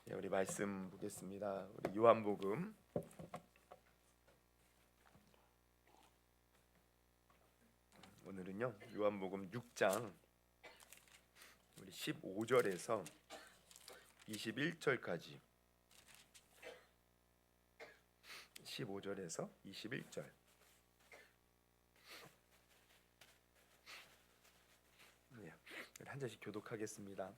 우리 말씀 보겠습니다. 우리 요한복음 오늘은요 요한복음 6장 우리 15절에서 21절까지 15절에서 21절 한 절씩 교독하겠습니다.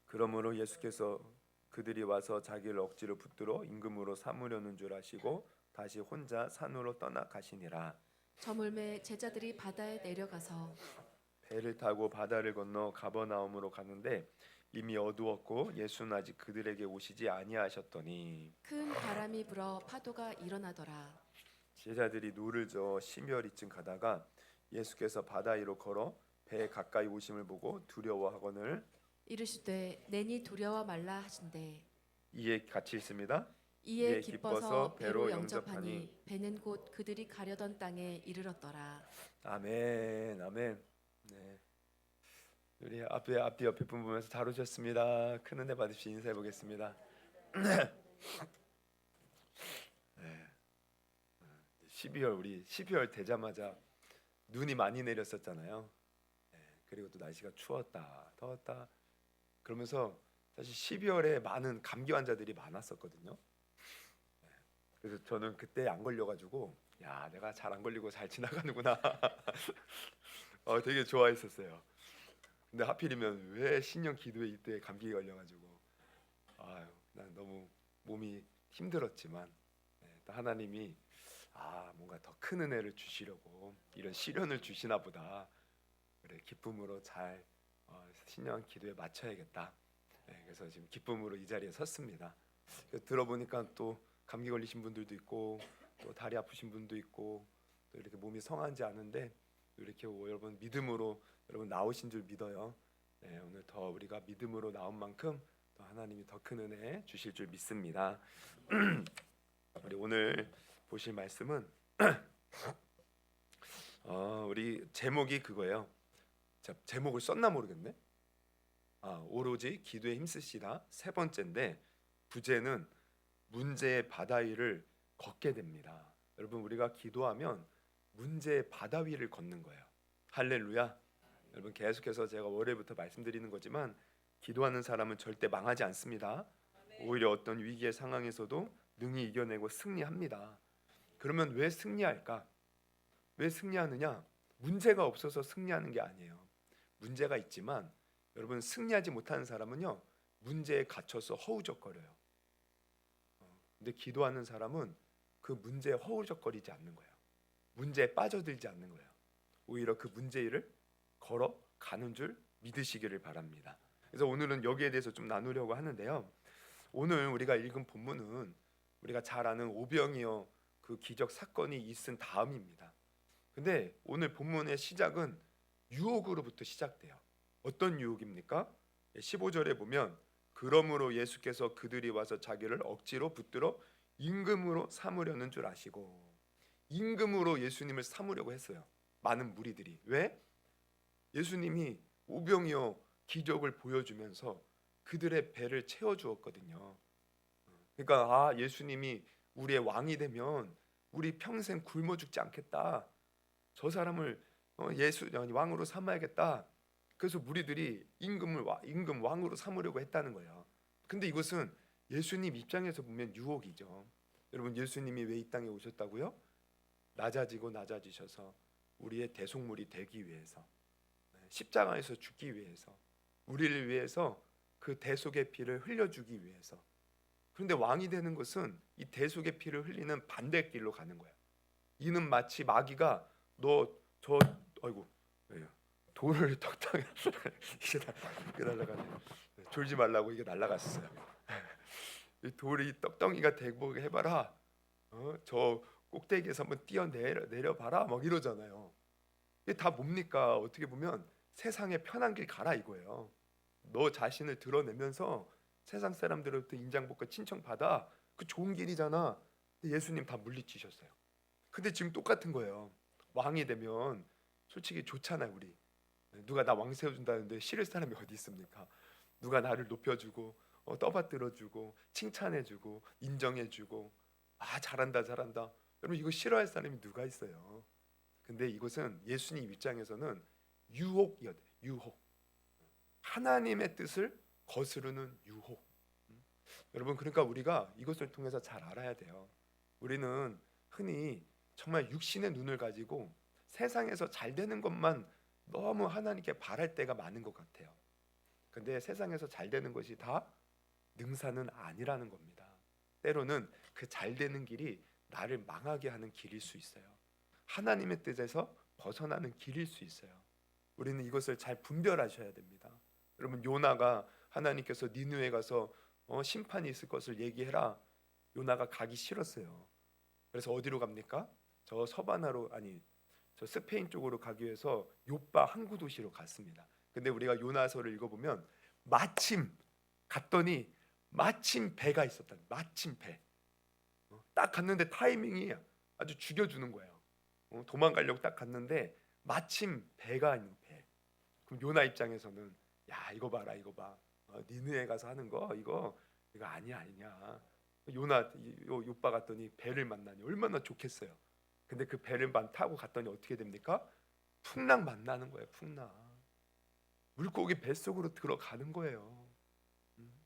그러므로 예수께서 그들이 와서 자기를 억지로 붙들어 임금으로 삼으려는 줄 아시고 다시 혼자 산으로 떠나가시니라. 저물매 제자들이 바다에 내려가서 배를 타고 바다를 건너 가버나움으로 가는데 이미 어두웠고 예수는 아직 그들에게 오시지 아니하셨더니 큰 바람이 불어 파도가 일어나더라. 제자들이 노를 저어 심혈이쯤 가다가 예수께서 바다 위로 걸어 배에 가까이 오심을 보고 두려워하거늘 이르시되 내니 두려워 말라 하신대. 이에 같이 있습니다. 이에 기뻐서 배로 영접하니 배는 곧 그들이 가려던 땅에 이르렀더라. 아멘, 아멘. 네, 우리 앞뒤 옆에 분 보면서 잘 오셨습니다. 큰 은혜 받으시 인사해 보겠습니다. 네. 12월 되자마자 눈이 많이 내렸었잖아요. 네, 그리고 또 날씨가 추웠다, 더웠다. 그러면서 사실 12월에 많은 감기 환자들이 많았었거든요. 네, 그래서 저는 그때 안 걸려가지고 야, 내가 잘 안 걸리고 잘 지나가는구나. 되게 좋아했었어요. 근데 하필이면 왜 신년 기도회 이때 감기 걸려가지고 난 너무 몸이 힘들었지만 또 하나님이 뭔가 더 큰 은혜를 주시려고 이런 시련을 주시나 보다. 그래, 기쁨으로 잘 신년 기도에 맞춰야겠다. 그래서 지금 기쁨으로 이 자리에 섰습니다. 들어보니까 또 감기 걸리신 분들도 있고 또 다리 아프신 분도 있고 또 이렇게 몸이 성한지 아는데 이렇게 여러분 믿음으로 여러분 나오신 줄 믿어요. 오늘 더 우리가 믿음으로 나온 만큼 또 하나님이 더 큰 은혜 주실 줄 믿습니다. 우리 오늘 보실 말씀은 우리 제목이 그거예요. 자, 제목을 썼나 모르겠네. 오로지 기도에 힘쓰시라 세 번째인데 부제는 문제의 바다 위를 걷게 됩니다. 여러분 우리가 기도하면 문제의 바다 위를 걷는 거예요. 할렐루야. 여러분 계속해서 제가 월요일부터 말씀드리는 거지만 기도하는 사람은 절대 망하지 않습니다. 오히려 어떤 위기의 상황에서도 능히 이겨내고 승리합니다. 그러면 왜 승리할까? 왜 승리하느냐? 문제가 없어서 승리하는 게 아니에요. 문제가 있지만 여러분 승리하지 못하는 사람은요 문제에 갇혀서 허우적거려요. 근데 기도하는 사람은 그 문제에 허우적거리지 않는 거예요. 문제에 빠져들지 않는 거예요. 오히려 그 문제를 걸어가는 줄 믿으시기를 바랍니다. 그래서 오늘은 여기에 대해서 좀 나누려고 하는데요. 오늘 우리가 읽은 본문은 우리가 잘 아는 오병이어 그 기적 사건이 있은 다음입니다. 근데 오늘 본문의 시작은 유혹으로부터 시작돼요. 어떤 유혹입니까? 15절에 보면 그러므로 예수께서 그들이 와서 자기를 억지로 붙들어 임금으로 삼으려는 줄 아시고, 임금으로 예수님을 삼으려고 했어요. 많은 무리들이. 왜? 예수님이 오병이어 기적을 보여주면서 그들의 배를 채워주었거든요. 그러니까 예수님이 우리의 왕이 되면 우리 평생 굶어 죽지 않겠다. 저 사람을 왕으로 삼아야겠다. 그래서 무리들이 임금 왕으로 삼으려고 했다는 거예요. 근데 이것은 예수님 입장에서 보면 유혹이죠. 여러분 예수님이 왜 이 땅에 오셨다고요? 낮아지고 낮아지셔서 우리의 대속물이 되기 위해서, 십자가에서 죽기 위해서, 우리를 위해서 그 대속의 피를 흘려주기 위해서. 그런데 왕이 되는 것은 이 대속의 피를 흘리는 반대길로 가는 거야. 이는 마치 마귀가 돌을 떡탕에 이게 날아가네. 졸지 말라고 이게 날아갔어요. 이 돌이 떡덩이가 되고 해봐라. 저 꼭대기에서 한번 내려봐라. 막 이러잖아요. 이게 다 뭡니까? 어떻게 보면 세상에 편한 길 가라 이거예요. 너 자신을 드러내면서 세상 사람들로부터 인정받고 칭찬받아. 그 좋은 길이잖아. 예수님 다 물리치셨어요. 근데 지금 똑같은 거예요. 왕이 되면 솔직히 좋잖아요. 우리 누가 나 왕 세워준다는데 싫을 사람이 어디 있습니까? 누가 나를 높여주고 떠받들어주고 칭찬해주고 인정해주고 잘한다 잘한다. 여러분 이거 싫어할 사람이 누가 있어요? 근데 이것은 예수님 입장에서는 유혹이었대요. 유혹. 하나님의 뜻을 거스르는 유혹. 여러분 그러니까 우리가 이것을 통해서 잘 알아야 돼요. 우리는 흔히 정말 육신의 눈을 가지고 세상에서 잘 되는 것만 너무 하나님께 바랄 때가 많은 것 같아요. 근데 세상에서 잘 되는 것이 다 능사는 아니라는 겁니다. 때로는 그 잘 되는 길이 나를 망하게 하는 길일 수 있어요. 하나님의 뜻에서 벗어나는 길일 수 있어요. 우리는 이것을 잘 분별하셔야 됩니다. 여러분 요나가 하나님께서 니느웨 가서 심판이 있을 것을 얘기해라. 요나가 가기 싫었어요. 그래서 어디로 갑니까? 저 서바나로 저 스페인 쪽으로 가기 위해서 요빠 항구 도시로 갔습니다. 근데 우리가 요나서를 읽어보면 마침 갔더니 마침 배가 있었다. 마침 배. 딱 갔는데 타이밍이 아주 죽여주는 거예요. 도망가려고 딱 갔는데 마침 배가 있는 배. 그럼 요나 입장에서는 야 이거 봐라 이거 봐. 니느웨 가서 하는 거 이거 아니냐. 요나 요빠 갔더니 배를 만나니 얼마나 좋겠어요. 근데 그 배를 타고 갔더니 어떻게 됩니까? 풍랑 만나는 거예요. 풍랑. 물고기 뱃속으로 들어가는 거예요.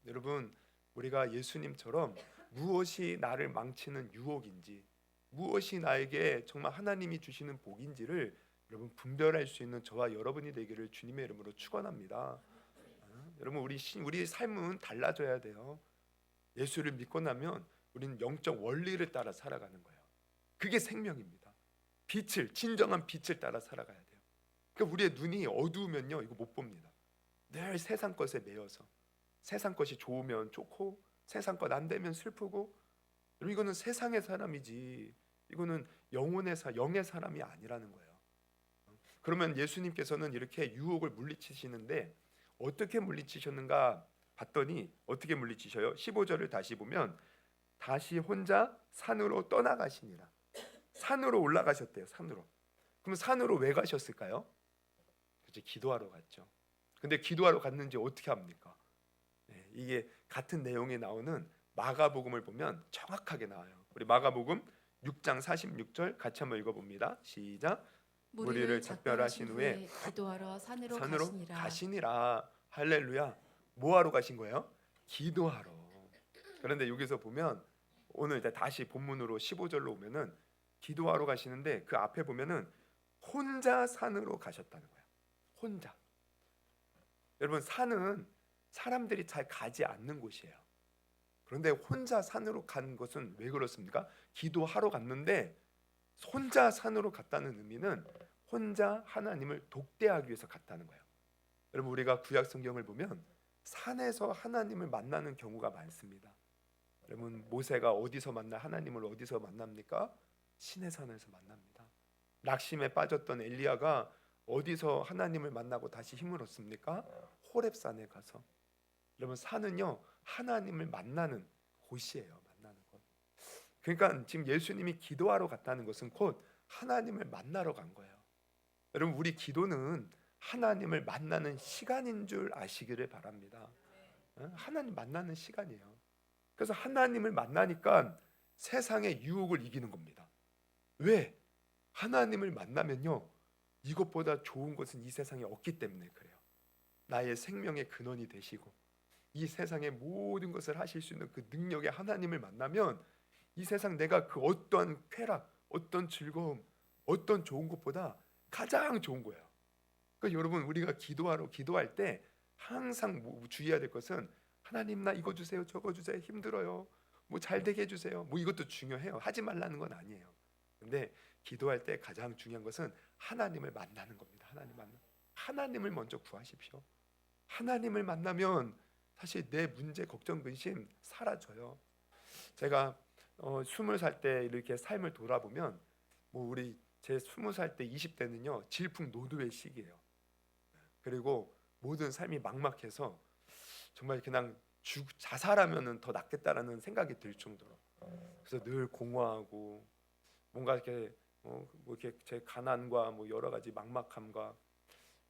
여러분 우리가 예수님처럼 무엇이 나를 망치는 유혹인지 무엇이 나에게 정말 하나님이 주시는 복인지를 여러분 분별할 수 있는 저와 여러분이 되기를 주님의 이름으로 축원합니다. 여러분 우리 삶은 달라져야 돼요. 예수를 믿고 나면 우리는 영적 원리를 따라 살아가는 거예요. 그게 생명입니다. 진정한 빛을 따라 살아가야 돼요. 그러니까 우리의 눈이 어두우면요 이거 못 봅니다. 늘 세상 것에 매여서 세상 것이 좋으면 좋고 세상 것 안 되면 슬프고 여러분 이거는 세상의 사람이지 이거는 영의 사람이 아니라는 거예요. 그러면 예수님께서는 이렇게 유혹을 물리치시는데 어떻게 물리치셨는가 봤더니 어떻게 물리치셔요? 15절을 다시 보면 다시 혼자 산으로 떠나가시니라. 산으로 올라가셨대요. 산으로. 그럼 산으로 왜 가셨을까요? 그렇죠. 기도하러 갔죠. 근데 기도하러 갔는지 어떻게 합니까? 이게 같은 내용이 나오는 마가복음을 보면 정확하게 나와요. 우리 마가복음 6장 46절 같이 한번 읽어봅니다. 시작. 무리를 작별하신 후에 기도하러 산으로 가시니라. 할렐루야. 뭐하러 가신 거예요? 기도하러. 그런데 여기서 보면 오늘 이제 다시 본문으로 15절로 오면은 기도하러 가시는데 그 앞에 보면은 혼자 산으로 가셨다는 거예요. 혼자. 여러분 산은 사람들이 잘 가지 않는 곳이에요. 그런데 혼자 산으로 간 것은 왜 그렇습니까? 기도하러 갔는데 혼자 산으로 갔다는 의미는 혼자 하나님을 독대하기 위해서 갔다는 거예요. 여러분 우리가 구약 성경을 보면 산에서 하나님을 만나는 경우가 많습니다. 여러분 모세가 어디서 하나님을 어디서 만납니까? 시내산에서 만납니다. 낙심에 빠졌던 엘리야가 어디서 하나님을 만나고 다시 힘을 얻습니까? 호렙산에 가서. 여러분 산은요 하나님을 만나는 곳이에요. 만나는 곳. 그러니까 지금 예수님이 기도하러 갔다는 것은 곧 하나님을 만나러 간 거예요. 여러분 우리 기도는 하나님을 만나는 시간인 줄 아시기를 바랍니다. 하나님 만나는 시간이에요. 그래서 하나님을 만나니까 세상의 유혹을 이기는 겁니다. 왜? 하나님을 만나면요 이것보다 좋은 것은 이 세상에 없기 때문에 그래요. 나의 생명의 근원이 되시고 이 세상의 모든 것을 하실 수 있는 그 능력의 하나님을 만나면 이 세상 내가 그 어떠한 쾌락, 어떤 즐거움, 어떤 좋은 것보다 가장 좋은 거예요. 그러니까 여러분 우리가 기도할 때 항상 주의해야 될 것은 하나님 나 이거 주세요 저거 주세요 힘들어요 뭐 잘 되게 해주세요 뭐 이것도 중요해요. 하지 말라는 건 아니에요. 근데 기도할 때 가장 중요한 것은 하나님을 만나는 겁니다. 하나님을 먼저 구하십시오. 하나님을 만나면 사실 내 문제 걱정 근심 사라져요. 제가 20살 때 이렇게 삶을 돌아보면 우리 제 20살 때 20대는요 질풍노도의 시기예요. 그리고 모든 삶이 막막해서 정말 그냥 자살하면은 더 낫겠다라는 생각이 들 정도로 그래서 늘 공허하고 뭔가 이렇게 이렇게 제 가난과 여러 가지 막막함과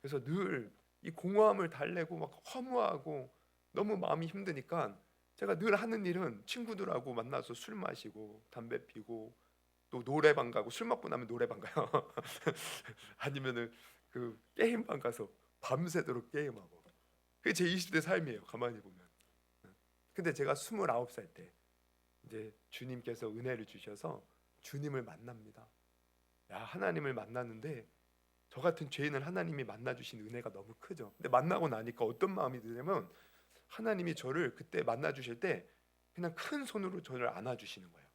그래서 늘 이 공허함을 달래고 막 허무하고 너무 마음이 힘드니까 제가 늘 하는 일은 친구들하고 만나서 술 마시고 담배 피고 또 노래방 가고, 술 먹고 나면 노래방 가요. 아니면은 그 게임방 가서 밤새도록 게임하고. 그게 제 20대 삶이에요, 가만히 보면. 근데 제가 29살 때 이제 주님께서 은혜를 주셔서 주님을 만납니다. 야, 하나님을 만났는데 저 같은 죄인을 하나님이 만나 주신 은혜가 너무 크죠. 근데 만나고 나니까 어떤 마음이 드냐면, 하나님이 저를 그때 만나 주실 때 그냥 큰 손으로 저를 안아 주시는 거예요.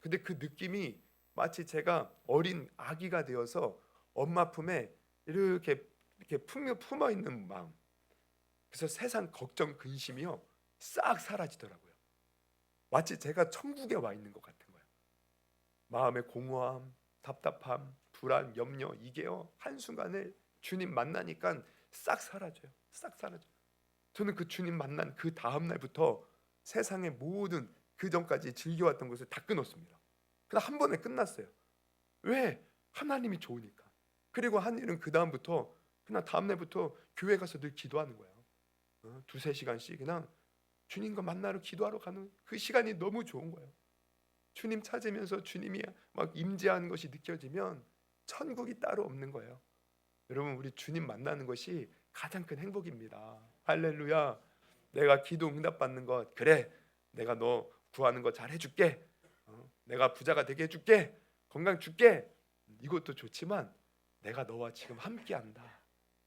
근데 그 느낌이 마치 제가 어린 아기가 되어서 엄마 품에 이렇게 품어 있는 마음. 그래서 세상 걱정 근심이요 싹 사라지더라고요. 마치 제가 천국에 와 있는 것 같은 거예요. 마음의 공허함, 답답함, 불안, 염려, 이게요 한순간에 주님 만나니까 싹 사라져요. 싹 사라져요. 저는 그 주님 만난 그 다음 날부터 세상의 모든 그 전까지 즐겨왔던 것을 다 끊었습니다. 그냥 한 번에 끝났어요. 왜? 하나님이 좋으니까. 그리고 한 일은 그 다음부터 그냥 다음 날부터 교회 가서 늘 기도하는 거예요. 두세 시간씩 그냥 주님과 만나러 기도하러 가는 그 시간이 너무 좋은 거예요. 주님 찾으면서 주님이 막 임재하는 것이 느껴지면 천국이 따로 없는 거예요. 여러분, 우리 주님 만나는 것이 가장 큰 행복입니다. 할렐루야. 내가 기도 응답 받는 것, 그래, 내가 너 구하는 거 잘 해줄게, 내가 부자가 되게 해줄게, 건강 줄게, 이것도 좋지만 내가 너와 지금 함께한다.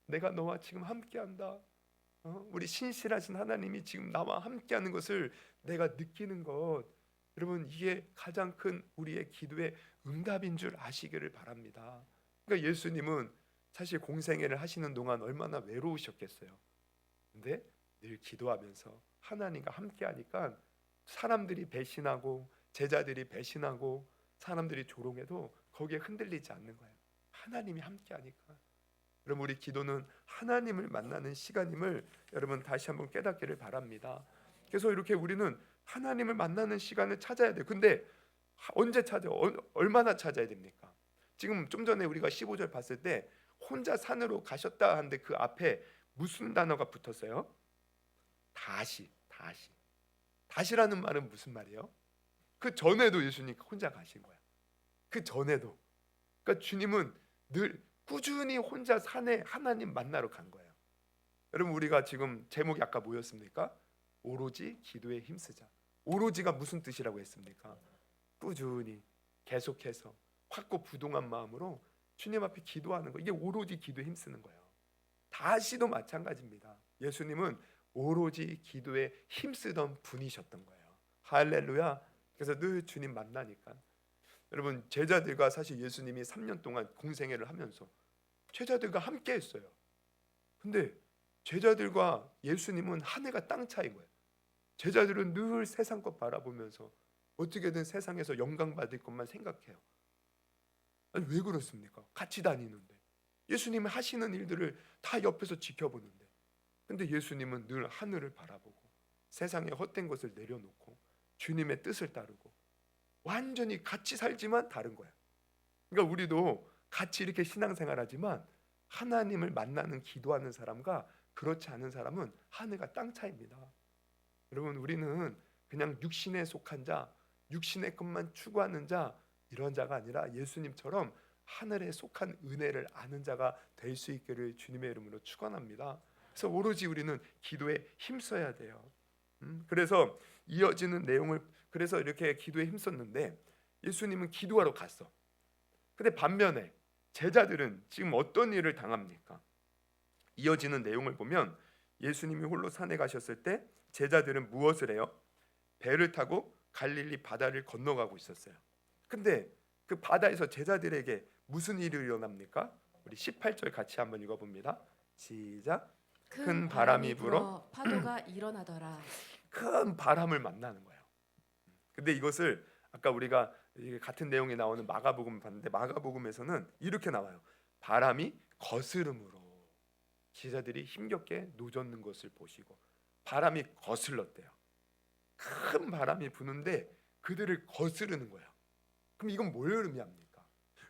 내가 너와 지금 함께한다. 우리 신실하신 하나님이 지금 나와 함께하는 것을 내가 느끼는 것, 여러분, 이게 가장 큰 우리의 기도의 응답인 줄 아시기를 바랍니다. 그러니까 예수님은 사실 공생애를 하시는 동안 얼마나 외로우셨겠어요. 근데 늘 기도하면서 하나님과 함께하니까 사람들이 배신하고 제자들이 배신하고 사람들이 조롱해도 거기에 흔들리지 않는 거예요. 하나님이 함께하니까. 여러분, 우리 기도는 하나님을 만나는 시간임을 여러분 다시 한번 깨닫기를 바랍니다. 그래서 이렇게 우리는 하나님을 만나는 시간을 찾아야 돼요. 근데 언제 찾아요? 얼마나 찾아야 됩니까? 지금 좀 전에 우리가 15절 봤을 때 혼자 산으로 가셨다 하는데 그 앞에 무슨 단어가 붙었어요? 다시. 다시라는 말은 무슨 말이에요? 그 전에도 예수님 혼자 가신 거야. 그 전에도. 그러니까 주님은 늘 꾸준히 혼자 산에 하나님 만나러 간 거예요. 여러분, 우리가 지금 제목이 아까 뭐였습니까? 오로지 기도에 힘쓰자. 오로지가 무슨 뜻이라고 했습니까? 꾸준히 계속해서 확고부동한 마음으로 주님 앞에 기도하는 거, 이게 오로지 기도에 힘쓰는 거예요. 다시도 마찬가지입니다. 예수님은 오로지 기도에 힘쓰던 분이셨던 거예요. 할렐루야. 그래서 늘 주님 만나니까. 여러분, 제자들과 사실 예수님이 3년 동안 공생애를 하면서 제자들과 함께 했어요. 근데 제자들과 예수님은 하늘과 땅 차이인 거예요. 제자들은 늘 세상 것 바라보면서 어떻게든 세상에서 영광 받을 것만 생각해요. 아니, 왜 그렇습니까? 같이 다니는데 예수님이 하시는 일들을 다 옆에서 지켜보는데, 근데 예수님은 늘 하늘을 바라보고 세상의 헛된 것을 내려놓고 주님의 뜻을 따르고 완전히 같이 살지만 다른 거야. 그러니까 우리도 같이 이렇게 신앙생활하지만 하나님을 만나는 기도하는 사람과 그렇지 않은 사람은 하늘과 땅 차이입니다. 여러분, 우리는 그냥 육신에 속한 자, 육신의 것만 추구하는 자, 이런 자가 아니라 예수님처럼 하늘에 속한 은혜를 아는 자가 될 수 있기를 주님의 이름으로 축원합니다. 그래서 오로지 우리는 기도에 힘써야 돼요. 그래서 이어지는 내용을, 그래서 이렇게 기도에 힘썼는데 예수님은 기도하러 갔어. 근데 반면에 제자들은 지금 어떤 일을 당합니까? 이어지는 내용을 보면 예수님이 홀로 산에 가셨을 때 제자들은 무엇을 해요? 배를 타고 갈릴리 바다를 건너가고 있었어요. 근데 그 바다에서 제자들에게 무슨 일이 일어납니까? 우리 18절 같이 한번 읽어봅니다. 시작. 큰 바람이 불어 파도가 일어나더라. 큰 바람을 만나는 거예요. 근데 이것을 아까 우리가 같은 내용이 나오는 마가복음을 봤는데 마가복음에서는 이렇게 나와요. 바람이 거스름으로 제자들이 힘겹게 노젓는 것을 보시고 바람이 거슬렀대요. 큰 바람이 부는데 그들을 거스르는 거예요. 그럼 이건 뭘 의미합니까?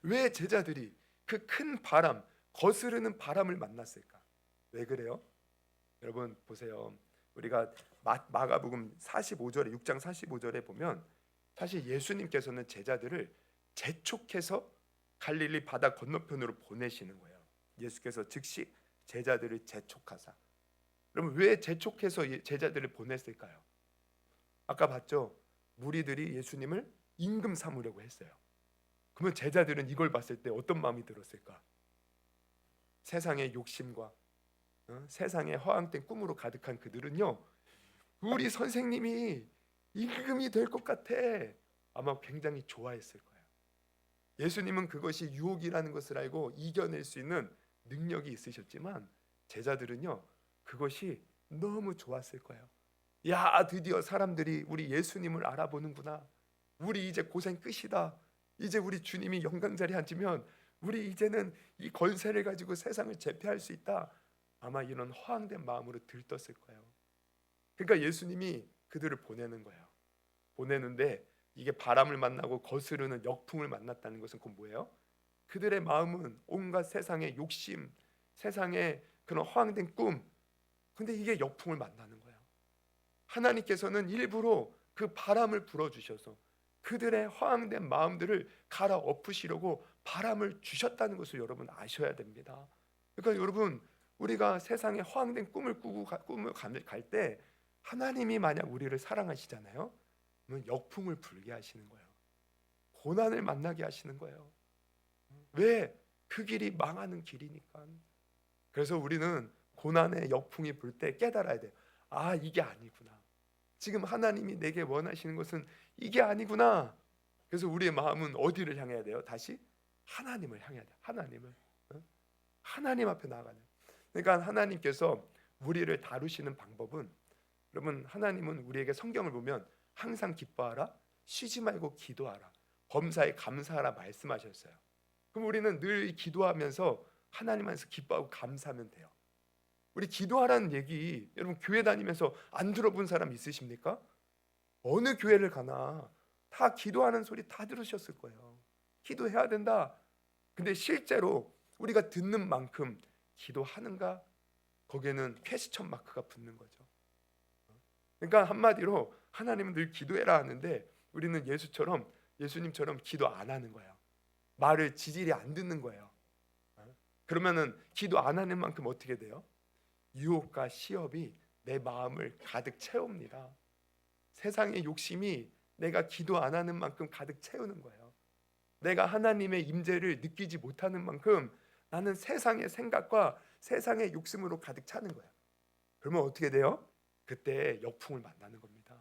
왜 제자들이 그 큰 바람, 거스르는 바람을 만났을까? 왜 그래요? 여러분 보세요. 우리가 마가복음 45절에 6장 45절에 보면 사실 예수님께서는 제자들을 재촉해서 갈릴리 바다 건너편으로 보내시는 거예요. 예수께서 즉시 제자들을 재촉하사. 그러면 왜 재촉해서 제자들을 보냈을까요? 아까 봤죠? 무리들이 예수님을 임금 삼으려고 했어요. 그러면 제자들은 이걸 봤을 때 어떤 마음이 들었을까? 세상의 욕심과 세상의 허황된 꿈으로 가득한 그들은요, 우리 선생님이 임금이 될 것 같아. 아마 굉장히 좋아했을 거예요. 예수님은 그것이 유혹이라는 것을 알고 이겨낼 수 있는 능력이 있으셨지만 제자들은요, 그것이 너무 좋았을 거예요. 야, 드디어 사람들이 우리 예수님을 알아보는구나. 우리 이제 고생 끝이다. 이제 우리 주님이 영광 자리에 앉으면 우리 이제는 이 권세를 가지고 세상을 제패할 수 있다. 아마 이런 허황된 마음으로 들떴을 거예요. 그러니까 예수님이 그들을 보내는 거예요. 보내는데 이게 바람을 만나고 거스르는 역풍을 만났다는 것은 곧 뭐예요? 그들의 마음은 온갖 세상의 욕심, 세상의 그런 허황된 꿈, 근데 이게 역풍을 만나는 거예요. 하나님께서는 일부러 그 바람을 불어주셔서 그들의 허황된 마음들을 갈아엎으시려고 바람을 주셨다는 것을 여러분 아셔야 됩니다. 그러니까 여러분, 우리가 세상에 허황된 꿈을 꾸고 꿈을 갈 때 하나님이 만약 우리를 사랑하시잖아요. 그러면 역풍을 불게 하시는 거예요. 고난을 만나게 하시는 거예요. 왜? 그 길이 망하는 길이니까. 그래서 우리는 고난의 역풍이 불 때 깨달아야 돼요. 아, 이게 아니구나. 지금 하나님이 내게 원하시는 것은 이게 아니구나. 그래서 우리의 마음은 어디를 향해야 돼요? 다시 하나님을 향해야 돼요. 하나님을. 하나님 앞에 나가는. 그러니까 하나님께서 우리를 다루시는 방법은, 여러분, 하나님은 우리에게 성경을 보면 항상 기뻐하라, 쉬지 말고 기도하라, 범사에 감사하라 말씀하셨어요. 그럼 우리는 늘 기도하면서 하나님 안에서 기뻐하고 감사하면 돼요. 우리 기도하라는 얘기 여러분 교회 다니면서 안 들어본 사람 있으십니까? 어느 교회를 가나 다 기도하는 소리 다 들으셨을 거예요. 기도해야 된다. 근데 실제로 우리가 듣는 만큼 기도하는가? 거기에는 퀘스천 마크가 붙는 거죠. 그러니까 한마디로 하나님은 늘 기도해라 하는데 우리는 예수님처럼 기도 안 하는 거예요. 말을 지질이 안 듣는 거예요. 그러면은 기도 안 하는 만큼 어떻게 돼요? 유혹과 시험이 내 마음을 가득 채웁니다. 세상의 욕심이 내가 기도 안 하는 만큼 가득 채우는 거예요. 내가 하나님의 임재를 느끼지 못하는 만큼 나는 세상의 생각과 세상의 욕심으로 가득 차는 거예요. 그러면 어떻게 돼요? 그때 역풍을 만나는 겁니다.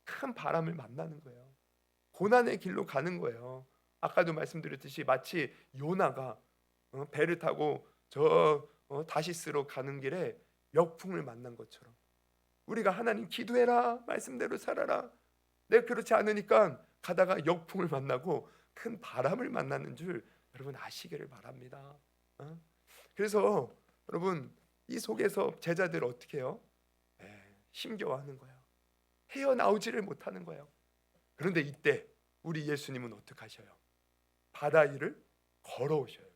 큰 바람을 만나는 거예요. 고난의 길로 가는 거예요. 아까도 말씀드렸듯이 마치 요나가 배를 타고 다시스로 가는 길에 역풍을 만난 것처럼 우리가 하나님 기도해라, 말씀대로 살아라. 내가 그렇지 않으니까 가다가 역풍을 만나고 큰 바람을 만나는 줄 여러분 아시기를 바랍니다. 그래서 여러분 이 속에서 제자들 어떻게 해요? 힘겨워하는 거예요. 헤어나오지를 못하는 거예요. 그런데 이때 우리 예수님은 어떻게 하셔요? 바다 위를 걸어오셔요.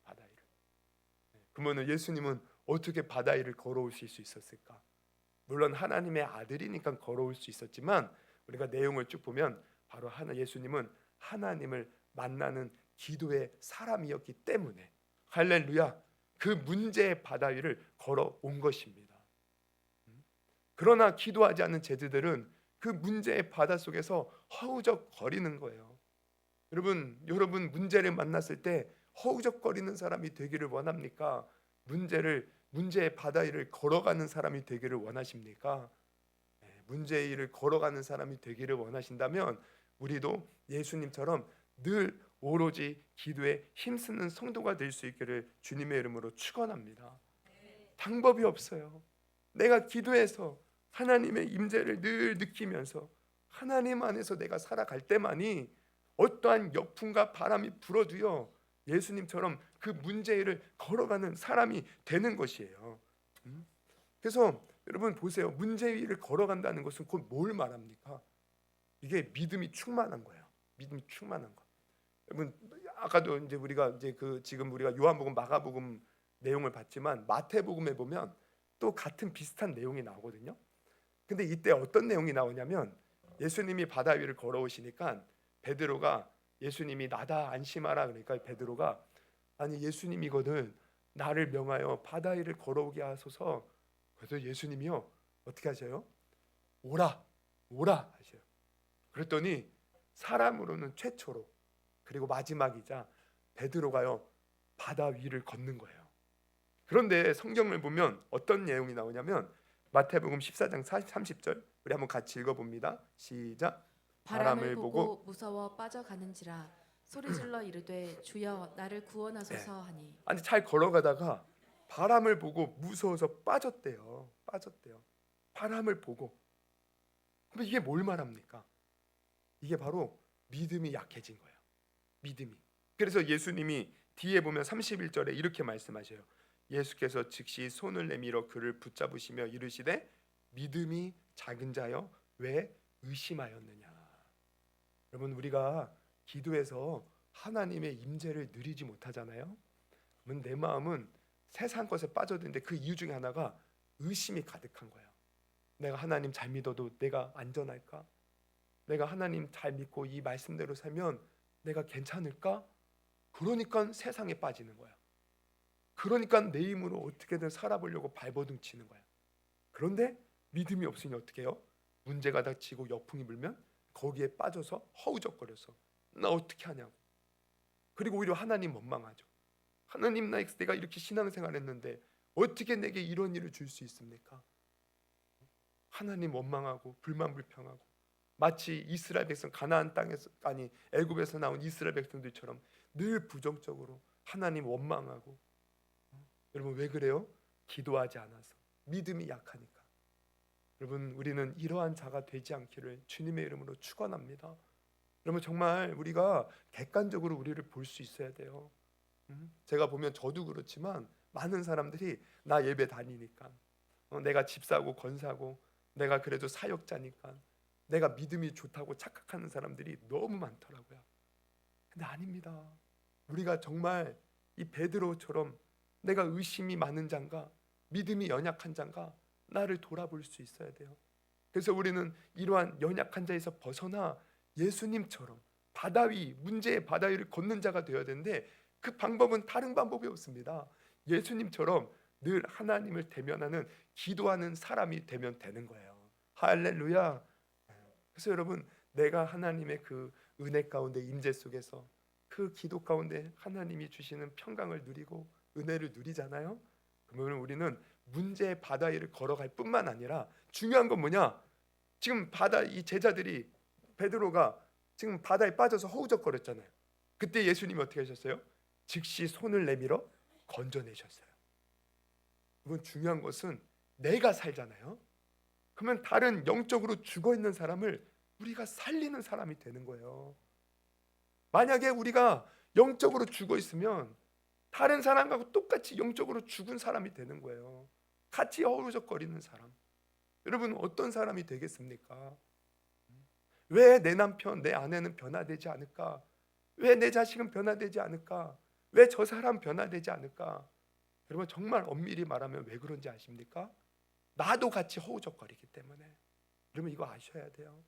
바다 위를. 그러면 예수님은 어떻게 바다 위를 걸어오실 수 있었을까? 물론 하나님의 아들이니까 걸어올 수 있었지만 우리가 내용을 쭉 보면 바로 예수님은 하나님을 만나는 기도의 사람이었기 때문에 할렐루야, 그 문제의 바다 위를 걸어온 것입니다. 그러나 기도하지 않는 제자들은 그 문제의 바다 속에서 허우적거리는 거예요. 여러분 문제를 만났을 때 허우적거리는 사람이 되기를 원합니까? 문제의 바다 위를 걸어가는 사람이 되기를 원하십니까? 문제의 일을 걸어가는 사람이 되기를 원하신다면 우리도 예수님처럼 늘 오로지 기도에 힘쓰는 성도가 될 수 있기를 주님의 이름으로 축원합니다. 방법이 없어요. 내가 기도해서 하나님의 임재를 늘 느끼면서 하나님 안에서 내가 살아갈 때만이 어떠한 역풍과 바람이 불어도요 예수님처럼 그 문제를 걸어가는 사람이 되는 것이에요. 그래서 여러분 보세요. 문제 위를 걸어간다는 것은 곧 뭘 말합니까? 이게 믿음이 충만한 거예요. 믿음이 충만한 거. 여러분 아까도 이제 우리가 지금 우리가 요한복음, 마가복음 내용을 봤지만 마태복음에 보면 또 같은 비슷한 내용이 나오거든요. 근데 이때 어떤 내용이 나오냐면 예수님이 바다 위를 걸어오시니까 베드로가 예수님이 나다 안심하라 그러니까 베드로가 아니 예수님이거든 나를 명하여 바다 위를 걸어오게 하소서. 그래서 예수님이요 어떻게 하셔요? 오라 오라 하셔요. 그랬더니 사람으로는 최초로 그리고 마지막이자 베드로가요 바다 위를 걷는 거예요. 그런데 성경을 보면 어떤 내용이 나오냐면 마태복음 14장 30절 우리 한번 같이 읽어봅니다. 시작. 바람을 보고 무서워 빠져가는지라 소리질러 이르되 주여 나를 구원하소서 하니. 아니 잘 걸어가다가 바람을 보고 무서워서 빠졌대요. 바람을 보고. 그럼 이게 뭘 말합니까? 이게 바로 믿음이 약해진 거예요. 믿음이. 그래서 예수님이 뒤에 보면 31절에 이렇게 말씀하셔요. 예수께서 즉시 손을 내밀어 그를 붙잡으시며 이르시되 믿음이 작은 자여 왜 의심하였느냐. 여러분 우리가 기도해서 하나님의 임재를 누리지 못하잖아요. 그러면 내 마음은 세상 것에 빠져드는데 그 이유 중에 하나가 의심이 가득한 거예요. 내가 하나님 잘 믿어도 내가 안전할까? 내가 하나님 잘 믿고 이 말씀대로 살면 내가 괜찮을까? 그러니까 세상에 빠지는 거야. 그러니까 내 힘으로 어떻게든 살아보려고 발버둥 치는 거야. 그런데 믿음이 없으니 어떻게 해요? 문제가 닥치고 역풍이 불면 거기에 빠져서 허우적거려서 나 어떻게 하냐고. 그리고 오히려 하나님 원망하죠. 하나님 내가 이렇게 신앙생활 했는데 어떻게 내게 이런 일을 줄 수 있습니까? 하나님 원망하고 불만불평하고 마치 이스라엘 백성 가나안 땅에서 아니 애굽에서 나온 이스라엘 백성들처럼 늘 부정적으로 하나님 원망하고. 여러분 왜 그래요? 기도하지 않아서 믿음이 약하니까. 여러분 우리는 이러한 자가 되지 않기를 주님의 이름으로 축원합니다. 여러분 정말 우리가 객관적으로 우리를 볼 수 있어야 돼요. 제가 보면 저도 그렇지만 많은 사람들이 나 예배 다니니까 내가 집 사고 건 사고 내가 그래도 사역자니까 내가 믿음이 좋다고 착각하는 사람들이 너무 많더라고요. 근데 아닙니다. 우리가 정말 이 베드로처럼 내가 의심이 많은 자인가 믿음이 연약한 자인가 나를 돌아볼 수 있어야 돼요. 그래서 우리는 이러한 연약한 자에서 벗어나 예수님처럼 바다 위 문제의 바다 위를 걷는 자가 되어야 되는데 그 방법은 다른 방법이 없습니다. 예수님처럼 늘 하나님을 대면하는 기도하는 사람이 되면 되는 거예요. 할렐루야. 그래서 여러분 내가 하나님의 그 은혜 가운데 임재 속에서 그 기도 가운데 하나님이 주시는 평강을 누리고 은혜를 누리잖아요. 그러면 우리는 문제의 바다 위를 걸어갈 뿐만 아니라 중요한 건 뭐냐? 지금 바다 이 제자들이 베드로가 지금 바다에 빠져서 허우적거렸잖아요. 그때 예수님이 어떻게 하셨어요? 즉시 손을 내밀어 건져내셨어요. 이건 중요한 것은 내가 살잖아요. 그러면 다른 영적으로 죽어 있는 사람을 우리가 살리는 사람이 되는 거예요. 만약에 우리가 영적으로 죽어 있으면 다른 사람하고 똑같이 영적으로 죽은 사람이 되는 거예요. 같이 허우적거리는 사람. 여러분 어떤 사람이 되겠습니까? 왜 내 남편, 내 아내는 변화되지 않을까? 왜 내 자식은 변화되지 않을까? 왜 저 사람 변화되지 않을까? 여러분 정말 엄밀히 말하면 왜 그런지 아십니까? 나도 같이 허우적거리기 때문에. 여러분 이거 아셔야 돼요.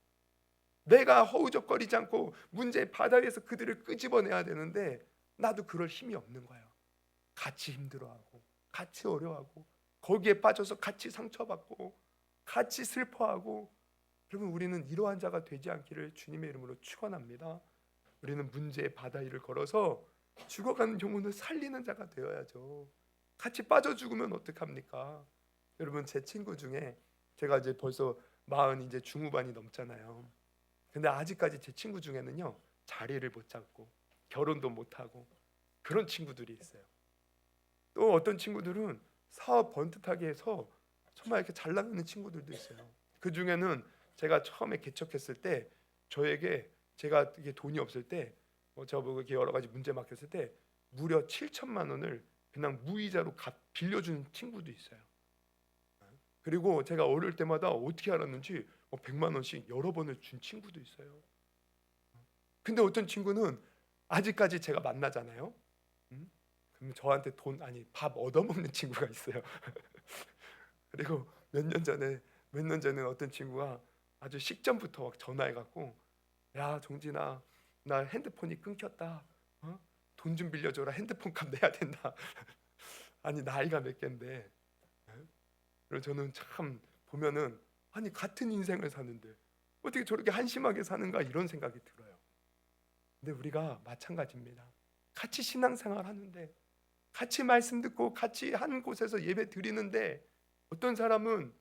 내가 허우적거리지 않고 문제의 바다 위에서 그들을 끄집어내야 되는데 나도 그럴 힘이 없는 거예요. 같이 힘들어하고 같이 어려워하고 거기에 빠져서 같이 상처받고 같이 슬퍼하고. 여러분 우리는 이러한 자가 되지 않기를 주님의 이름으로 축원합니다. 우리는 문제의 바다 위를 걸어서 죽어가는 영혼을 살리는 자가 되어야죠. 같이 빠져 죽으면 어떡합니까? 여러분 제 친구 중에 제가 이제 벌써 40 이제 중후반이 넘잖아요. 근데 아직까지 제 친구 중에는요 자리를 못 잡고 결혼도 못 하고 그런 친구들이 있어요. 또 어떤 친구들은 사업 번듯하게 해서 정말 이렇게 잘 나가는 친구들도 있어요. 그 중에는 제가 처음에 개척했을 때 저에게 제가 이게 돈이 없을 때 저보고 이렇게 여러 가지 문제 맡겼을 때 무려 7천만 원을 그냥 무이자로 빌려주는 친구도 있어요. 그리고 제가 어릴 때마다 어떻게 알았는지 100만 원씩 여러 번을 준 친구도 있어요. 근데 어떤 친구는 아직까지 제가 만나잖아요. 그럼 저한테 밥 얻어먹는 친구가 있어요. 그리고 몇 년 전에 몇 년 전에 어떤 친구가 아주 식전부터 막 전화해갖고, 야 종진아, 나 핸드폰이 끊겼다. 돈 좀 빌려줘라. 핸드폰 값 내야 된다. 아니 나이가 몇 갠데. 그래서 저는 참 보면은, 아니 같은 인생을 사는데 어떻게 저렇게 한심하게 사는가, 이런 생각이 들어요. 근데 우리가 마찬가지입니다. 같이 신앙생활 하는데, 같이 말씀 듣고 같이 한 곳에서 예배 드리는데, 어떤 사람은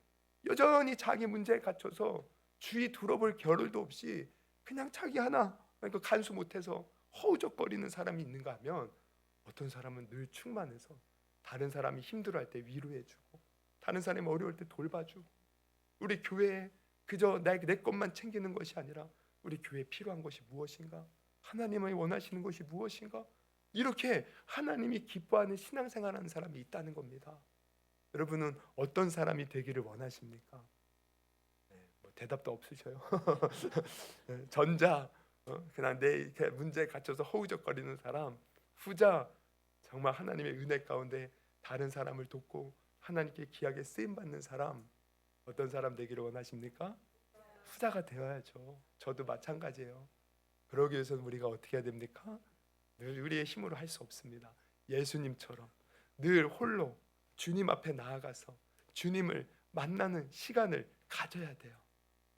여전히 자기 문제에 갇혀서 주위 둘러볼 겨를도 없이 그냥 자기 하나 그러니까 간수 못해서 허우적거리는 사람이 있는가 하면, 어떤 사람은 늘 충만해서 다른 사람이 힘들어할 때 위로해주고, 다른 사람이 어려울 때 돌봐주고, 우리 교회에 그저 내 것만 챙기는 것이 아니라 우리 교회에 필요한 것이 무엇인가, 하나님이 원하시는 것이 무엇인가, 이렇게 하나님이 기뻐하는 신앙생활하는 사람이 있다는 겁니다. 여러분은 어떤 사람이 되기를 원하십니까? 뭐 대답도 없으셔요. 전자, 그냥 내 문제에 갇혀서 허우적거리는 사람. 후자, 정말 하나님의 은혜 가운데 다른 사람을 돕고 하나님께 귀하게 쓰임 받는 사람. 어떤 사람 되기를 원하십니까? 후자가 되어야죠. 저도 마찬가지예요. 그러기 위해서는 우리가 어떻게 해야 됩니까? 늘 우리의 힘으로 할 수 없습니다. 예수님처럼 늘 홀로 주님 앞에 나아가서 주님을 만나는 시간을 가져야 돼요.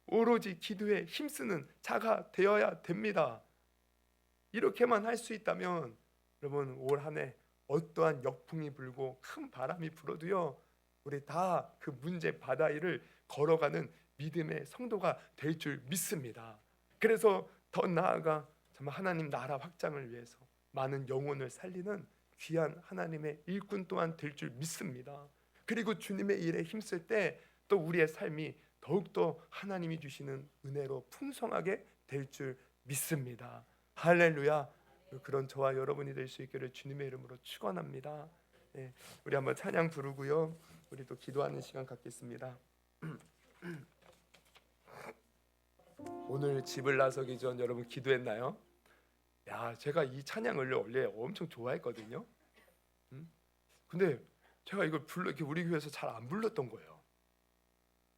오로지 기도에 힘쓰는 자가 되어야 됩니다. 이렇게만 할 수 있다면 여러분, 올 한 해 어떠한 역풍이 불고 큰 바람이 불어도요, 우리 다 그 문제 바다위를 걸어가는 믿음의 성도가 될 줄 믿습니다. 그래서 더 나아가 정말 하나님 나라 확장을 위해서 많은 영혼을 살리는 귀한 하나님의 일꾼 또한 될 줄 믿습니다. 그리고 주님의 일에 힘쓸 때 또 우리의 삶이 더욱더 하나님이 주시는 은혜로 풍성하게 될 줄 믿습니다. 할렐루야. 그런 저와 여러분이 될 수 있기를 주님의 이름으로 축원합니다. 우리 한번 찬양 부르고요, 우리 또 기도하는 시간 갖겠습니다. 오늘 집을 나서기 전 여러분 기도했나요? 야, 제가 이 찬양을 원래 엄청 좋아했거든요. 근데 제가 이걸 이렇게 우리 교회에서 잘 안 불렀던 거예요.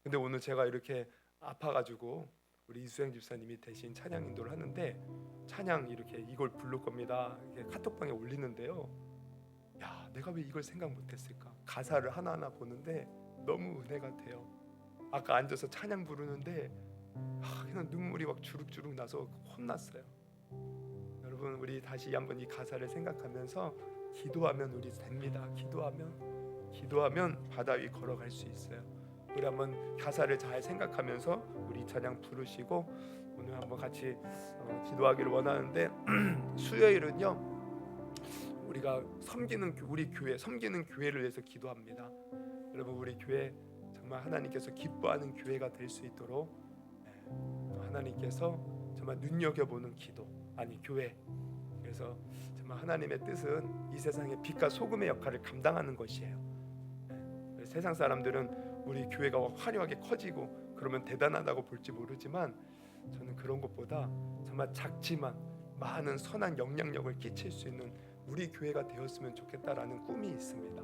근데 오늘 제가 이렇게 아파가지고 우리 이수영 집사님이 대신 찬양 인도를 하는데, 찬양 이렇게 이걸 부를 겁니다. 이렇게 카톡방에 올리는데요. 야, 내가 왜 이걸 생각 못했을까? 가사를 하나하나 보는데 너무 은혜가 돼요. 아까 앉아서 찬양 부르는데 그냥 눈물이 막 주룩주룩 나서 혼났어요. 여러분, 우리 다시 한번 이 가사를 생각하면서 기도하면 우리 됩니다. 기도하면 바다 위 걸어갈 수 있어요. 우리 한번 가사를 잘 생각하면서 우리 찬양 부르시고 오늘 한번 같이 기도하기를 원하는데, 수요일은요 우리가 우리 교회 섬기는 교회를 위해서 기도합니다. 여러분, 우리 교회 정말 하나님께서 기뻐하는 교회가 될 수 있도록 하나님께서 정말 눈여겨보는 교회. 그래서 정말 하나님의 뜻은 이 세상의 빛과 소금의 역할을 감당하는 것이에요. 세상 사람들은 우리 교회가 화려하게 커지고 그러면 대단하다고 볼지 모르지만, 저는 그런 것보다 정말 작지만 많은 선한 영향력을 끼칠 수 있는 우리 교회가 되었으면 좋겠다라는 꿈이 있습니다.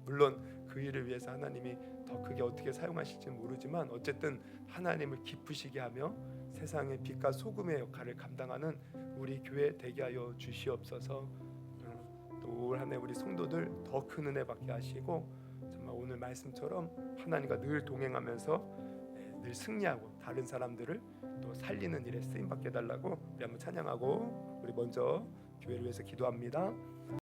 물론 그 일을 위해서 하나님이 더 크게 어떻게 사용하실지는 모르지만, 어쨌든 하나님을 기쁘시게 하며 세상의 빛과 소금의 역할을 감당하는 우리 교회 되게 하여 주시옵소서. 또 올 한 해 우리 성도들 더 큰 은혜 받게 하시고, 정말 오늘 말씀처럼 하나님과 늘 동행하면서 늘 승리하고 다른 사람들을 또 살리는 일에 쓰임 받게 해달라고 우리 한번 찬양하고 우리 먼저 교회를 위해서 기도합니다.